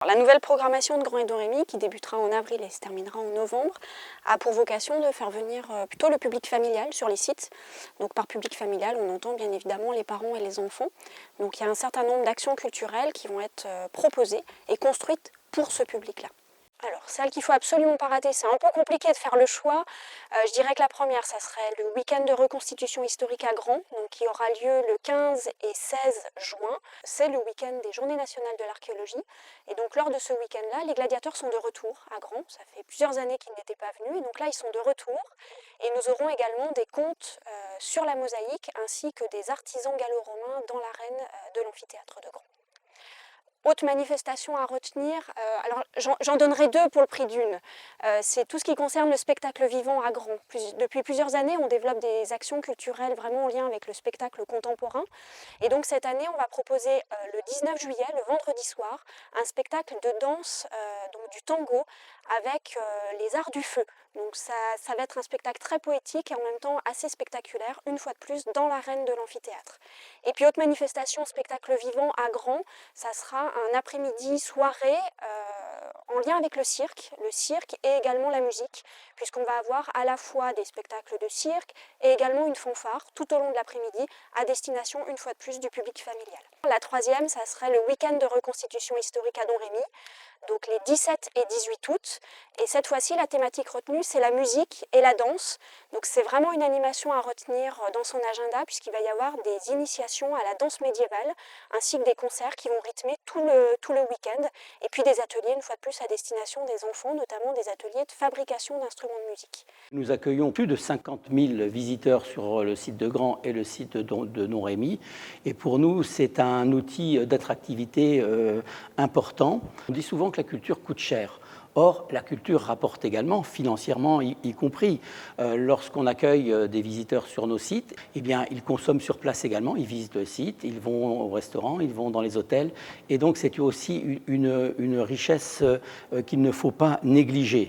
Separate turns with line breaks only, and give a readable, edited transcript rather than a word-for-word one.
La nouvelle programmation de Grand et Domrémy, qui débutera en avril et se terminera en novembre, a pour vocation de faire venir plutôt le public familial sur les sites. Donc par public familial, on entend bien évidemment les parents et les enfants. Donc il y a un certain nombre d'actions culturelles qui vont être proposées et construites pour ce public-là. Alors, celle qu'il ne faut absolument pas rater, c'est un peu compliqué de faire le choix. Je dirais que la première, ça serait le week-end de reconstitution historique à Grand, donc qui aura lieu le 15 et 16 juin. C'est le week-end des Journées nationales de l'archéologie. Et donc, lors de ce week-end-là, les gladiateurs sont de retour à Grand. Ça fait plusieurs années qu'ils n'étaient pas venus. Et donc là, ils sont de retour. Et nous aurons également des contes sur la mosaïque, ainsi que des artisans gallo-romains dans l'arène de l'amphithéâtre de Grand. Autre manifestation à retenir, alors j'en donnerai deux pour le prix d'une. C'est tout ce qui concerne le spectacle vivant à Grand. Depuis plusieurs années, on développe des actions culturelles vraiment en lien avec le spectacle contemporain. Et donc cette année, on va proposer le 19 juillet, le vendredi soir, un spectacle de danse, donc du tango, avec les arts du feu. Donc ça va être un spectacle très poétique et en même temps assez spectaculaire, une fois de plus, dans l'arène de l'amphithéâtre. Et puis autre manifestation, spectacle vivant à Grand, ça sera un après-midi soirée en lien avec le cirque et également la musique, puisqu'on va avoir à la fois des spectacles de cirque et également une fanfare tout au long de l'après-midi à destination, une fois de plus, du public familial. La troisième, ça serait le week-end de reconstitution historique à Domrémy, donc les 17 et 18 août. Et cette fois-ci, la thématique retenue, c'est la musique et la danse. Donc c'est vraiment une animation à retenir dans son agenda, puisqu'il va y avoir des initiations à la danse médiévale, ainsi que des concerts qui vont rythmer tout le week-end, et puis des ateliers, une fois de plus, à destination des enfants, notamment des ateliers de fabrication d'instruments de musique.
Nous accueillons plus de 50 000 visiteurs sur le site de Grand et le site de Domrémy. Et pour nous, c'est un outil d'attractivité important. On dit souvent que la culture coûte cher. Or, la culture rapporte également, financièrement y compris. Lorsqu'on accueille des visiteurs sur nos sites, eh bien, ils consomment sur place également, ils visitent le site, ils vont au restaurant, ils vont dans les hôtels. Et donc, c'est aussi une richesse qu'il ne faut pas négliger.